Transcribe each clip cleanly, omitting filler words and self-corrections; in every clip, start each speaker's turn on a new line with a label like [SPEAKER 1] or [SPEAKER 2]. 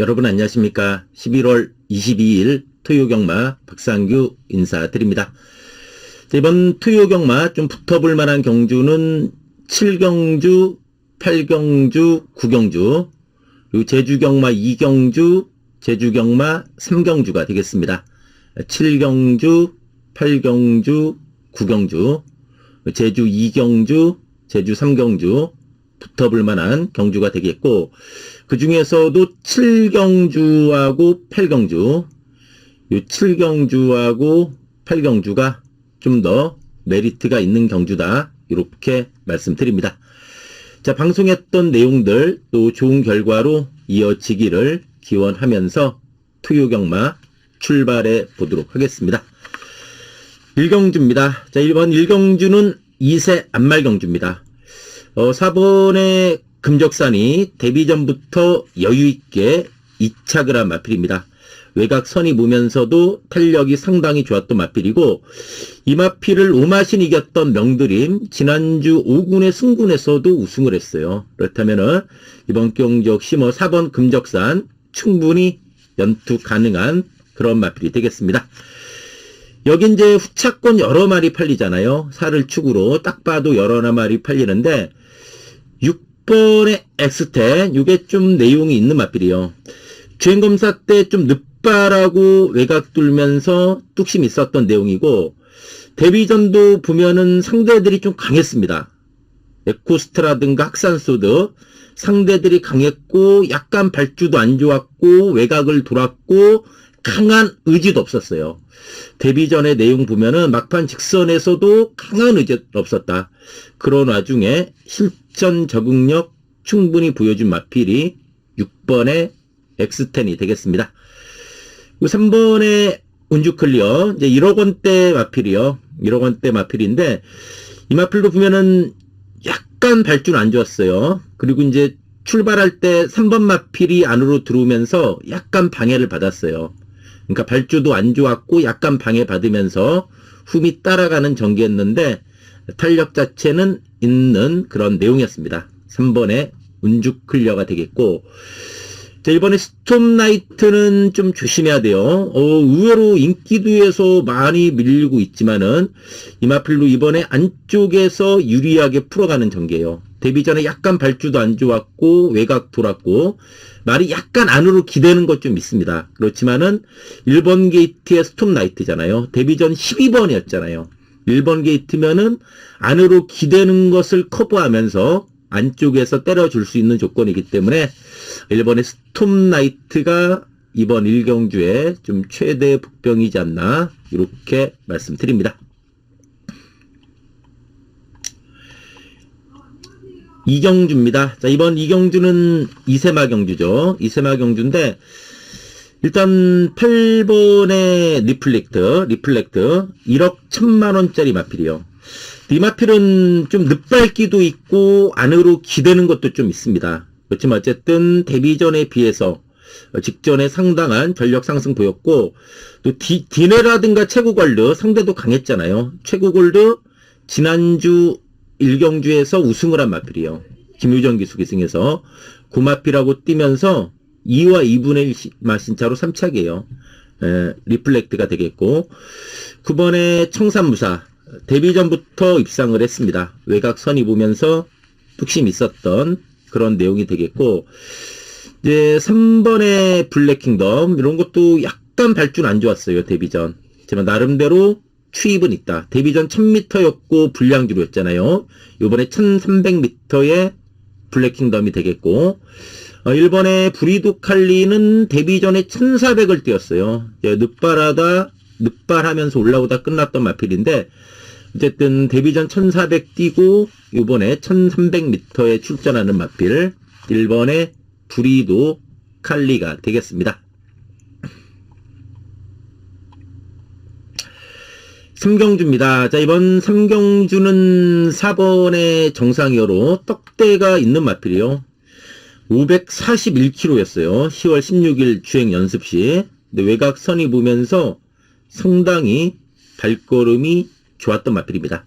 [SPEAKER 1] 여러분 안녕하십니까. 11월 22일 토요경마 박상규 인사드립니다. 이번 토요경마 좀 붙어볼 만한 경주는 7경주, 8경주, 9경주, 그리고 제주경마 2경주, 제주경마 3경주가 되겠습니다. 7경주, 8경주, 9경주, 제주 2경주, 제주 3경주 붙어볼 만한 경주가 되겠고, 그 중에서도 7경주하고 8경주, 이 7경주하고 8경주가 좀 더 메리트가 있는 경주다, 이렇게 말씀드립니다. 자, 방송했던 내용들 또 좋은 결과로 이어지기를 기원하면서 토요경마 출발해 보도록 하겠습니다. 1경주입니다. 자, 1번 1경주는 2세 안말경주입니다. 4번의 금적산이 데뷔전부터 여유있게 2착을 한 마필입니다. 외곽선이 보면서도 탄력이 상당히 좋았던 마필이고, 이 마필을 오마신 이겼던 명드림, 지난주 5군의 승군에서도 우승을 했어요. 그렇다면은 이번 경주 역시 4번 금적산 충분히 연투 가능한 그런 마필이 되겠습니다. 여기 이제 후차권 여러 마리 팔리잖아요. 살을 축으로 딱 봐도 여러 마리 팔리는데, 6번의 엑스텐, 이게 좀 내용이 있는 마필이요. 주행검사 때 좀 늦바라고 외곽 뚫면서 뚝심이 있었던 내용이고, 데뷔전도 보면은 상대들이 좀 강했습니다. 에코스트라든가 학산소드 상대들이 강했고, 약간 발주도 안 좋았고, 외곽을 돌았고, 강한 의지도 없었어요. 데뷔전의 내용 보면은 막판 직선에서도 강한 의지 없었다. 그런 와중에 실전 적응력 충분히 보여준 마필이 6번의 엑스텐이 되겠습니다. 3번의 운주클리어, 이제 1억 원대 마필이요. 1억 원대 마필인데, 이 마필도 보면은 약간 발주는 안 좋았어요. 그리고 이제 출발할 때 3번 마필이 안으로 들어오면서 약간 방해를 받았어요. 그러니까 발주도 안 좋았고 약간 방해받으면서 훔이 따라가는 전개였는데, 탄력 자체는 있는 그런 내용이었습니다. 3번의 운주클리어가 되겠고, 자, 이번에 스톰나이트는 좀 조심해야 돼요. 의외로 인기도에서 많이 밀리고 있지만은 이 마필로 이번에 안쪽에서 유리하게 풀어가는 전개예요. 데뷔 전에 약간 발주도 안 좋았고 외곽 돌았고 말이 약간 안으로 기대는 것 좀 있습니다. 그렇지만은 1번 게이트의 스톰나이트잖아요. 데뷔 전 12번이었잖아요. 1번 게이트면은 안으로 기대는 것을 커버하면서 안쪽에서 때려줄 수 있는 조건이기 때문에 1번의 스톰나이트가 이번 1경주에 좀 최대 복병이지 않나, 이렇게 말씀드립니다. 2경주입니다. 자, 이번 2경주는 이세마 경주죠. 이세마 경주인데, 일단 8번의 리플렉트 1억 1000만원짜리 마필이요. 이 마필은 좀 늦밟기도 있고 안으로 기대는 것도 좀 있습니다. 그렇지만 어쨌든 데뷔전에 비해서 직전에 상당한 전력 상승 보였고, 또 디네라든가 최고골드 상대도 강했잖아요. 최고골드 지난주 1경주에서 우승을 한 마필이요. 김유정 기수 기승에서 그 마필하고 뛰면서 2와 2분의 1 마신차로 3착이에요. 리플렉트가 되겠고, 9번의 청산무사 데뷔전부터 입상을 했습니다. 외곽선이 보면서 뚝심이 있었던 그런 내용이 되겠고, 이제 3번의 블랙킹덤, 이런 것도 약간 발주는 안 좋았어요. 데뷔전. 하지만 나름대로 추입은 있다. 데뷔전 1000m였고 불량주로였잖아요. 이번에 1300m의 블랙킹덤이 되겠고, 1번의 브리도 칼리는 데뷔전에 1400을 뛰었어요. 늦발하면서 올라오다 끝났던 마필인데, 어쨌든 데뷔전 1400 뛰고 이번에 1300m에 출전하는 마필 1번의 브리도 칼리가 되겠습니다. 3경주입니다. 자, 이번 3경주는 4번의 정상이어로 떡대가 있는 마필이요. 541km였어요. 10월 16일 주행 연습시. 근데 외곽선이 보면서 상당히 발걸음이 좋았던 마필입니다.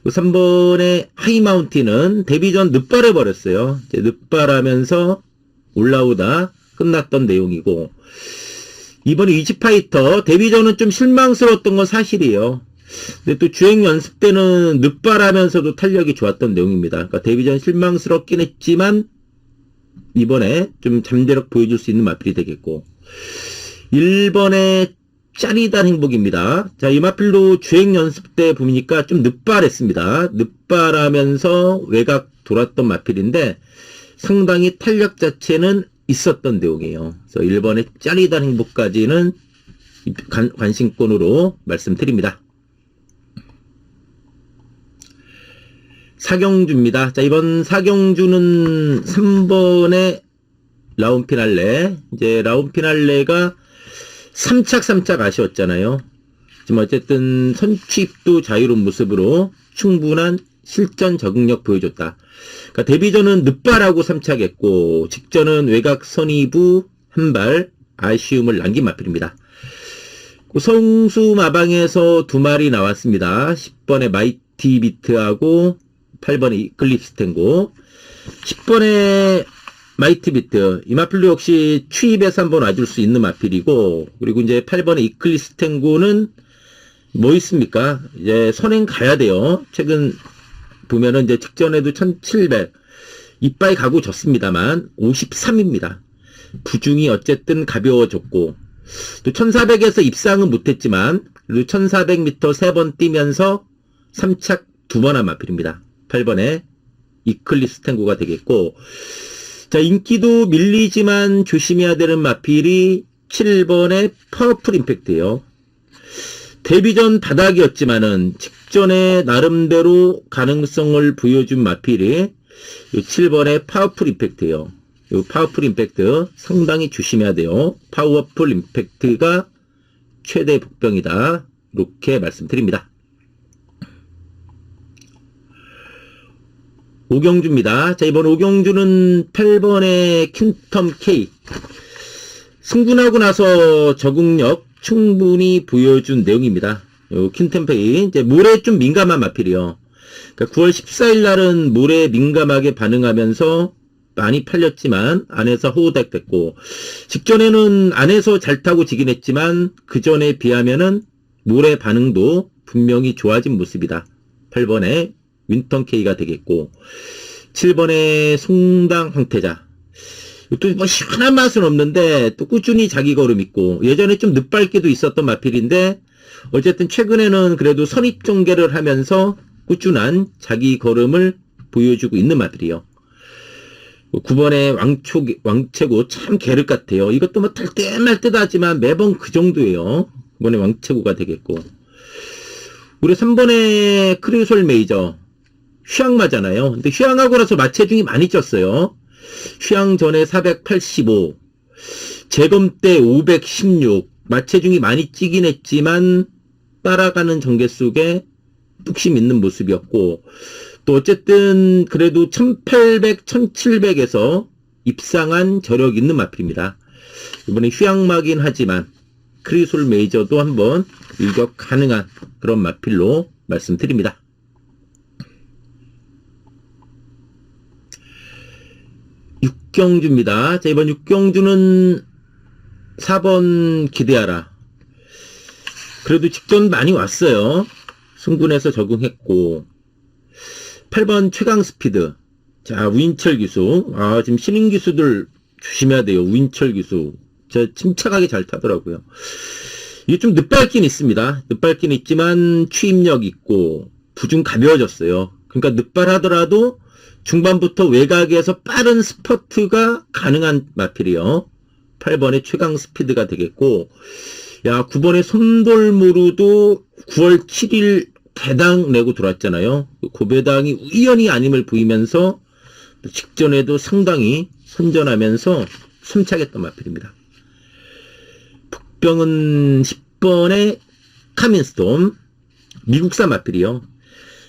[SPEAKER 1] 3번의 하이마운틴은 데뷔 전 늦발해버렸어요. 늦발하면서 올라오다 끝났던 내용이고, 이번에 이지파이터 데뷔전은 좀 실망스러웠던 건 사실이에요. 근데 또 주행 연습 때는 늦발하면서도 탄력이 좋았던 내용입니다. 그러니까 데뷔전 실망스럽긴 했지만 이번에 좀 잠재력 보여줄 수 있는 마필이 되겠고, 1번의 짜릿한 행복입니다. 자, 이 마필도 주행 연습 때 보니까 좀 늦발했습니다. 늦발하면서 외곽 돌았던 마필인데 상당히 탄력 자체는 있었던 내용이에요. 그래서 1번의 짜릿한 행복까지는 관심권으로 말씀드립니다. 사경주입니다. 자, 이번 사경주는 3번의 라운피날레. 이제 라운피날레가 3착 아쉬웠잖아요. 지금 어쨌든 선취입도 자유로운 모습으로 충분한 실전 적응력 보여줬다. 그러니까 데뷔전은 늦발하고 3착했고 직전은 외곽 선의부 한 발 아쉬움을 남긴 마필입니다. 성수 마방에서 2마리 나왔습니다. 10번의 마이티 비트하고 8번의 이클립스탱고. 10번의 마이티 비트, 이 마필도 역시 추입에서 한번 와줄 수 있는 마필이고, 그리고 이제 8번의 이클립스탱고는 뭐 있습니까? 이제 선행 가야 돼요. 최근 보면은 이제 직전에도 1700 이빠이 가고 졌습니다만 53입니다. 부중이 어쨌든 가벼워졌고, 또 1400에서 입상은 못했지만 그리고 1400m 3번 뛰면서 3착 2번 한 마필입니다. 8번에 이클립스 탱고가 되겠고, 자, 인기도 밀리지만 조심해야 되는 마필이 7번의 파워풀 임팩트예요. 데뷔전 바닥이었지만은 직전에 나름대로 가능성을 보여준 마필이 7번의 파워풀 임팩트예요. 이 파워풀 임팩트 상당히 조심해야 돼요. 파워풀 임팩트가 최대 복병이다. 이렇게 말씀드립니다. 오경주입니다. 자, 이번 오경주는 8번의 퀸텀 K. 승분하고 나서 적응력 충분히 보여준 내용입니다. 요 퀸텀 K. 이제 모래에 좀 민감한 마필이요. 그러니까 9월 14일 날은 모래에 민감하게 반응하면서 많이 팔렸지만 안에서 호우닥 됐고, 직전에는 안에서 잘 타고 지긴 했지만 그 전에 비하면은 모래 반응도 분명히 좋아진 모습이다. 8번에 윈턴 K가 되겠고, 7번의 송당 황태자. 또 뭐 시원한 맛은 없는데 또 꾸준히 자기 걸음 있고, 예전에 좀 늦밟기도 있었던 마필인데 어쨌든 최근에는 그래도 선입 전개를 하면서 꾸준한 자기 걸음을 보여주고 있는 마필이요. 9번의 왕채고 참 계륵 같아요. 이것도 뭐 탈 때 말 듯 하지만 매번 그 정도예요. 9번의 왕채고가 되겠고, 우리 3번의 크리솔 메이저 휴양마잖아요. 근데 휴양하고 나서 마체중이 많이 쪘어요. 휴양 전에 485, 재검 때 516, 마체중이 많이 찌긴 했지만 따라가는 전개 속에 뚝심 있는 모습이었고, 또 어쨌든 그래도 1800, 1700에서 입상한 저력 있는 마필입니다. 이번에 휴양마긴 하지만 크리솔 메이저도 한번 일격 가능한 그런 마필로 말씀드립니다. 육경주입니다. 자, 이번 육경주는 4번 기대하라. 그래도 직전 많이 왔어요. 승분해서 적응했고, 8번 최강 스피드. 자, 우인철 기수. 아, 지금 신인 기수들 조심해야 돼요. 우인철 기수. 저 침착하게 잘 타더라고요. 이게 좀 늦밟긴 있습니다. 늦밟긴 있지만 추임력 있고 부중 가벼워졌어요. 그러니까 늦발하더라도 중반부터 외곽에서 빠른 스퍼트가 가능한 마필이요. 8번의 최강 스피드가 되겠고, 야, 9번의 손돌무르도 9월 7일 배당 내고 들어왔잖아요. 그 배당이 우연히 아님을 보이면서 직전에도 상당히 선전하면서 숨차겠던 마필입니다. 복병은 10번의 카민스톰, 미국산 마필이요.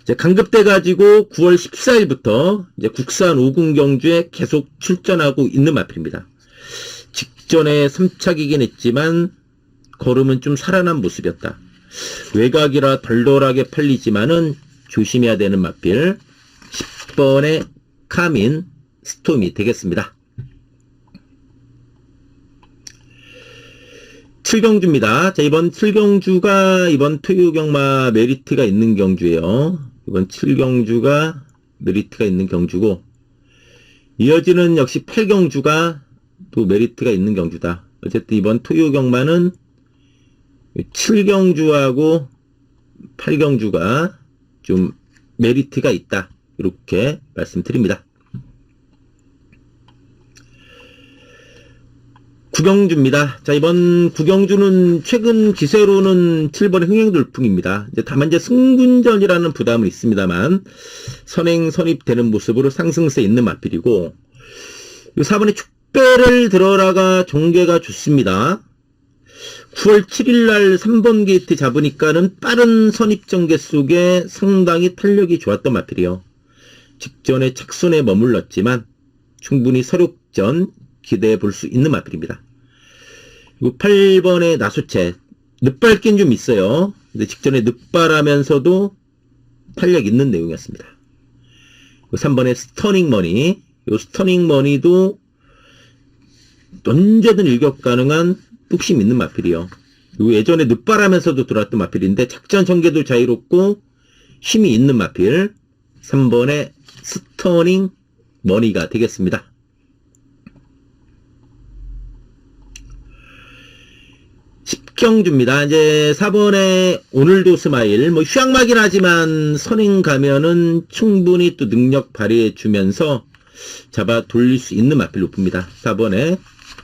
[SPEAKER 1] 이제 강급돼가지고 9월 14일부터 이제 국산 5군 경주에 계속 출전하고 있는 마필입니다. 직전에 3착이긴 했지만 걸음은 좀 살아난 모습이었다. 외곽이라 덜덜하게 팔리지만은 조심해야 되는 마필 10번의 카민 스톰이 되겠습니다. 칠경주입니다. 자, 이번 칠경주가 이번 토요경마 메리트가 있는 경주예요. 이번 칠경주가 메리트가 있는 경주고, 이어지는 역시 팔경주가 또 메리트가 있는 경주다. 어쨌든 이번 토요경마는 칠경주하고 팔경주가 좀 메리트가 있다. 이렇게 말씀드립니다. 구경주입니다. 자, 이번 구경주는 최근 기세로는 7번의 흥행돌풍입니다. 다만 승군전이라는 부담은 있습니다만 선행 선입되는 모습으로 상승세 있는 마필이고, 4번의 축배를 들어라가 종계가 좋습니다. 9월 7일날 3번 게이트 잡으니까는 빠른 선입 전개 속에 상당히 탄력이 좋았던 마필이요. 직전에 착순에 머물렀지만 충분히 서륙전 기대해 볼 수 있는 마필입니다. 그리고 8번의 나소채, 늦발긴 좀 있어요. 근데 직전에 늦발하면서도 탄력 있는 내용이었습니다. 3번의 스터닝 머니, 이 스터닝 머니도 언제든 일격 가능한 뚝심 있는 마필이요. 그리고 예전에 늦발하면서도 들어왔던 마필인데 작전 전개도 자유롭고 힘이 있는 마필, 3번의 스터닝 머니가 되겠습니다. 10경주입니다. 이제 4번에 오늘도 스마일, 휴양마긴 하지만 선행 가면은 충분히 또 능력 발휘해 주면서 잡아 돌릴 수 있는 마필 높습니다. 4번에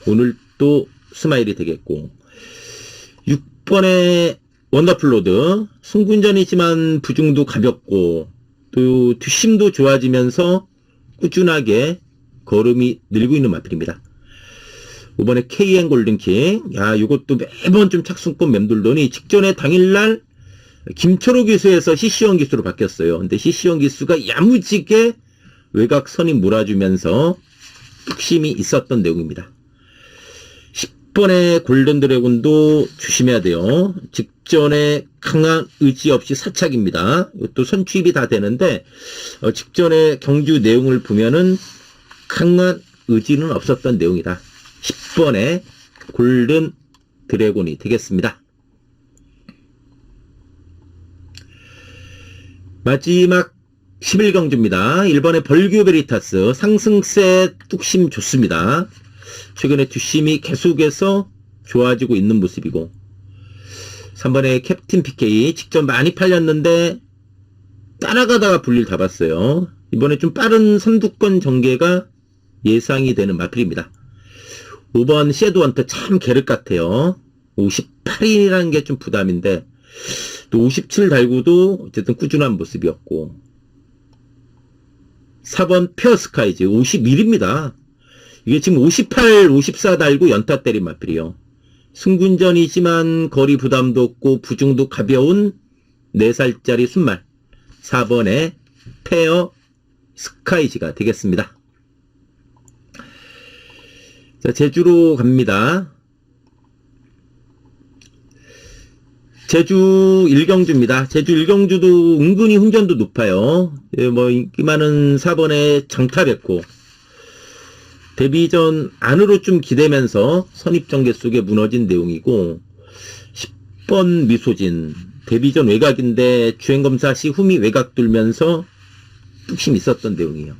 [SPEAKER 1] 오늘도 스마일이 되겠고, 6번에 원더풀로드, 승군전이지만 부중도 가볍고 또 뒷심도 좋아지면서 꾸준하게 걸음이 늘고 있는 마필입니다. 5번에 KN 골든킹, 야, 요것도 매번 좀 착순권 맴돌더니 직전에 당일날 김철호 기수에서 CC원 기수로 바뀌었어요. 근데 CC원 기수가 야무지게 외곽 선임 몰아주면서 뚝심이 있었던 내용입니다. 10번의 골든 드래곤도 조심해야 돼요. 직전에 강한 의지 없이 사착입니다. 이것도 선취입이 다 되는데, 직전에 경주 내용을 보면은 강한 의지는 없었던 내용이다. 10번의 골든 드래곤이 되겠습니다. 마지막 11경주입니다. 1번의 벌규 베리타스, 상승세 뚝심 좋습니다. 최근에 뒷심이 계속해서 좋아지고 있는 모습이고, 3번의 캡틴 PK, 직전 많이 팔렸는데 따라가다가 불릴 다 봤어요. 이번에 좀 빠른 선두권 전개가 예상이 되는 마필입니다. 5번 섀도우헌터 참 계륵 같아요. 58이라는 게 좀 부담인데 또 57 달고도 어쨌든 꾸준한 모습이었고, 4번 페어스카이즈 51입니다. 이게 지금 58, 54 달고 연타 때린 마필이요. 승군전이지만 거리 부담도 없고 부중도 가벼운 4살짜리 순말, 4번의 페어스카이즈가 되겠습니다. 자, 제주로 갑니다. 제주 1경주입니다. 제주 1경주도 은근히 흥전도 높아요. 인기 많은 4번의 장타백호. 데뷔전 안으로 좀 기대면서 선입전개 속에 무너진 내용이고, 10번 미소진. 데뷔전 외곽인데 주행검사 시 흠이 외곽 돌면서 뚝심 있었던 내용이에요.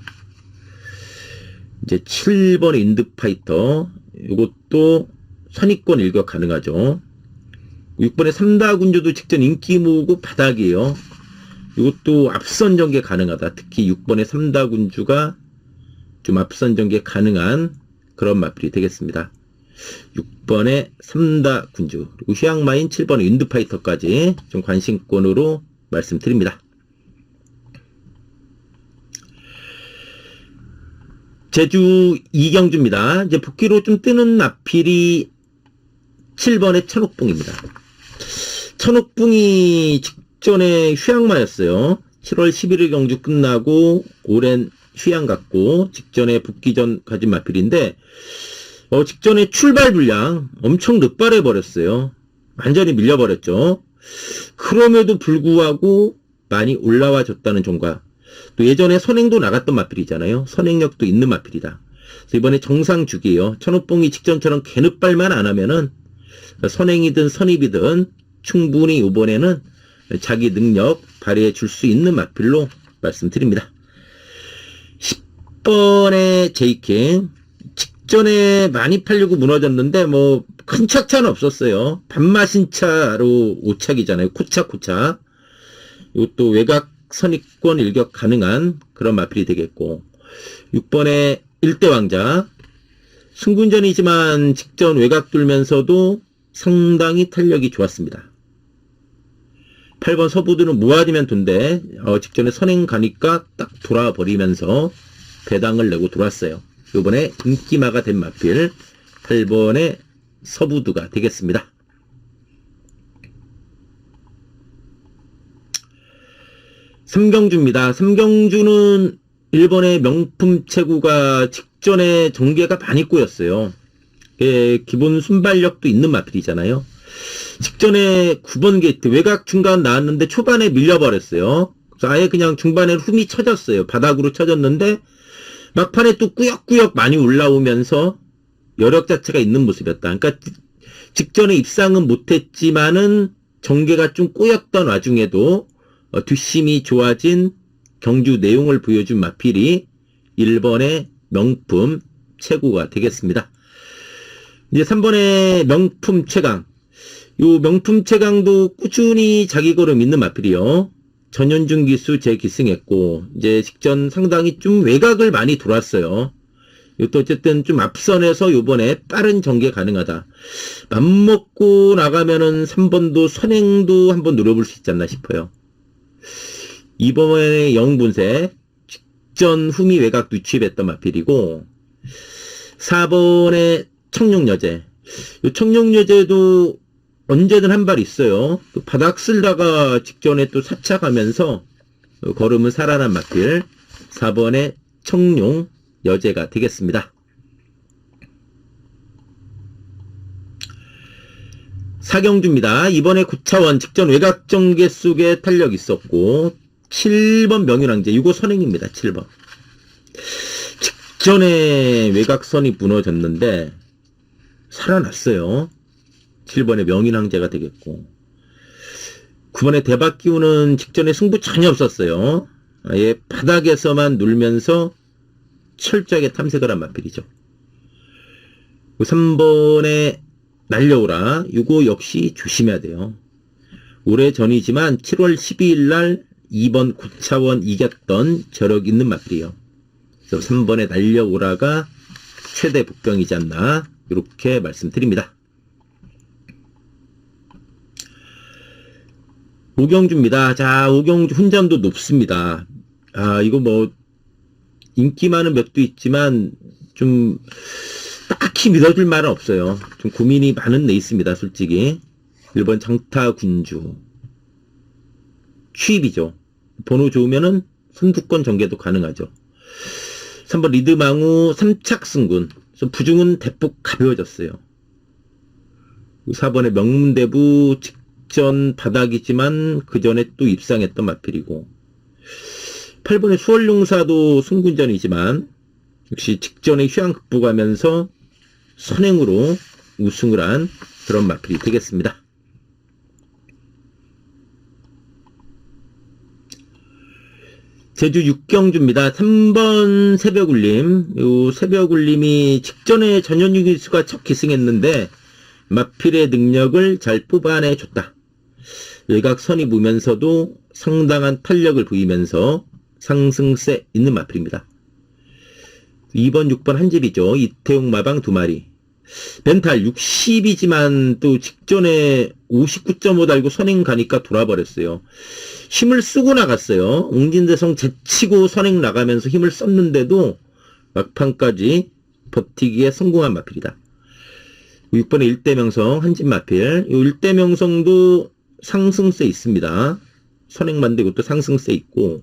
[SPEAKER 1] 이제 7번의 인드파이터, 이것도 선입권 일격 가능하죠. 6번의 삼다군주도 직전 인기 모으고 바닥이에요. 이것도 앞선 전개 가능하다. 특히 6번의 삼다군주가 좀 앞선 전개 가능한 그런 마필이 되겠습니다. 6번의 삼다군주, 그리고 휴양마인 7번의 인드파이터까지 좀 관심권으로 말씀드립니다. 제주 2경주입니다. 이제 복귀로 좀 뜨는 마필이 7번의 천옥봉입니다. 천옥봉이 직전에 휴양마였어요. 7월 11일 경주 끝나고 오랜 휴양 갔고 직전에 복귀전 가진 마필인데, 직전에 출발 불량 엄청 늦발해 버렸어요. 완전히 밀려버렸죠. 그럼에도 불구하고 많이 올라와 줬다는 점과, 또 예전에 선행도 나갔던 마필이잖아요. 선행력도 있는 마필이다. 그래서 이번에 정상 주기예요. 천옥봉이 직전처럼 개늦발만 안 하면은 선행이든 선입이든 충분히 이번에는 자기 능력 발휘해 줄 수 있는 마필로 말씀드립니다. 10번의 제이킹. 직전에 많이 팔리고 무너졌는데 뭐 큰 착차는 없었어요. 밥맛인 차로 오착이잖아요. 코차코차. 이것도 외곽 선입권 일격 가능한 그런 마필이 되겠고, 6번의 일대왕자. 승군전이지만 직전 외곽 돌면서도 상당히 탄력이 좋았습니다. 8번 서부두는 모아지면 돈데 직전에 선행 가니까 딱 돌아버리면서 배당을 내고 돌았어요. 이번에 인기마가 된 마필 8번의 서부두가 되겠습니다. 삼경주입니다. 삼경주는 1번의 명품 체구가 직전에 전개가 많이 꼬였어요. 기본 순발력도 있는 마필이잖아요. 직전에 9번 게이트 외곽 중간 나왔는데 초반에 밀려버렸어요. 그래서 아예 그냥 중반에 흠이 쳐졌어요. 바닥으로 쳐졌는데 막판에 또 꾸역꾸역 많이 올라오면서 여력 자체가 있는 모습이었다. 그러니까 직전에 입상은 못했지만은 전개가 좀 꼬였던 와중에도 뒷심이 좋아진 경주 내용을 보여준 마필이 1번의 명품 최고가 되겠습니다. 이제 3번의 명품 최강. 요 명품 최강도 꾸준히 자기 걸음 있는 마필이요. 전현중 기수 재기승했고, 이제 직전 상당히 좀 외곽을 많이 돌았어요. 이것도 어쨌든 좀 앞선에서 요번에 빠른 전개 가능하다. 맘먹고 나가면은 3번도 선행도 한번 노려볼 수 있지 않나 싶어요. 이번에 영분세 직전 후미 외곽도 취입했던 마필이고, 4번에 청룡여제. 이 청룡여제도 언제든 한 발 있어요. 또 바닥 쓸다가 직전에 또 사착하면서 걸음은 살아난 마필 4번의 청룡여제가 되겠습니다. 사경주입니다. 이번에 고차원 직전 외곽 전개 속에 탄력 있었고, 7번 명윤왕제. 이거 선행입니다. 7번. 직전에 외곽선이 무너졌는데 살아났어요. 7번에 명인왕제가 되겠고, 9번에 대박기우는 직전에 승부 전혀 없었어요. 아예 바닥에서만 놀면서 철저하게 탐색을 한 마필이죠. 3번에 날려오라. 이거 역시 조심해야 돼요. 오래 전이지만 7월 12일 날 2번 고차원 이겼던 저력 있는 마필이요. 그래서 3번에 날려오라가 최대 복병이지 않나 이렇게 말씀드립니다. 오경주입니다. 자, 오경주 훈전도 높습니다. 이거 뭐 인기 많은 맵도 있지만 좀 딱히 믿어줄 말은 없어요. 좀 고민이 많은 데 있습니다. 솔직히 1번 장타군주 취입이죠. 번호 좋으면은 선두권 전개도 가능하죠. 3번 리드망우 3착 승군. 그래서 부중은 대폭 가벼워졌어요. 4번의 명문대부 직전 바닥이지만 그 전에 또 입상했던 마필이고, 8번의 수월용사도 승군전이지만 역시 직전에 휴양 극복하면서 선행으로 우승을 한 그런 마필이 되겠습니다. 제주 육경주입니다. 3번 새벽울림. 요 새벽울림이 직전에 전현중 기수가 첫 기승했는데 마필의 능력을 잘 뽑아내줬다. 외곽선이 보면서도 상당한 탄력을 보이면서 상승세 있는 마필입니다. 2번, 6번 한질이죠. 이태용 마방 2마리. 멘탈 60이지만 또 직전에 59.5 달고 선행 가니까 돌아버렸어요. 힘을 쓰고 나갔어요. 웅진대성 제치고 선행 나가면서 힘을 썼는데도 막판까지 버티기에 성공한 마필이다. 6번에 일대명성 한진마필. 이 일대명성도 상승세 있습니다. 선행만 되고 또 상승세 있고,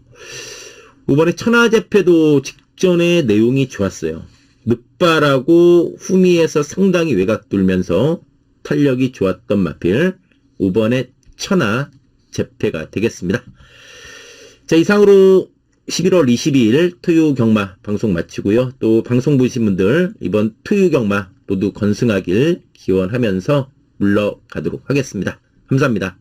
[SPEAKER 1] 5번에 천하제패도 직전에 내용이 좋았어요. 늑발하고 후미에서 상당히 외곽 돌면서 탄력이 좋았던 마필 5번의 천하제패가 되겠습니다. 자, 이상으로 11월 22일 토요 경마 방송 마치고요. 또 방송 보신 분들 이번 토요 경마 모두 건승하길 기원하면서 물러가도록 하겠습니다. 감사합니다.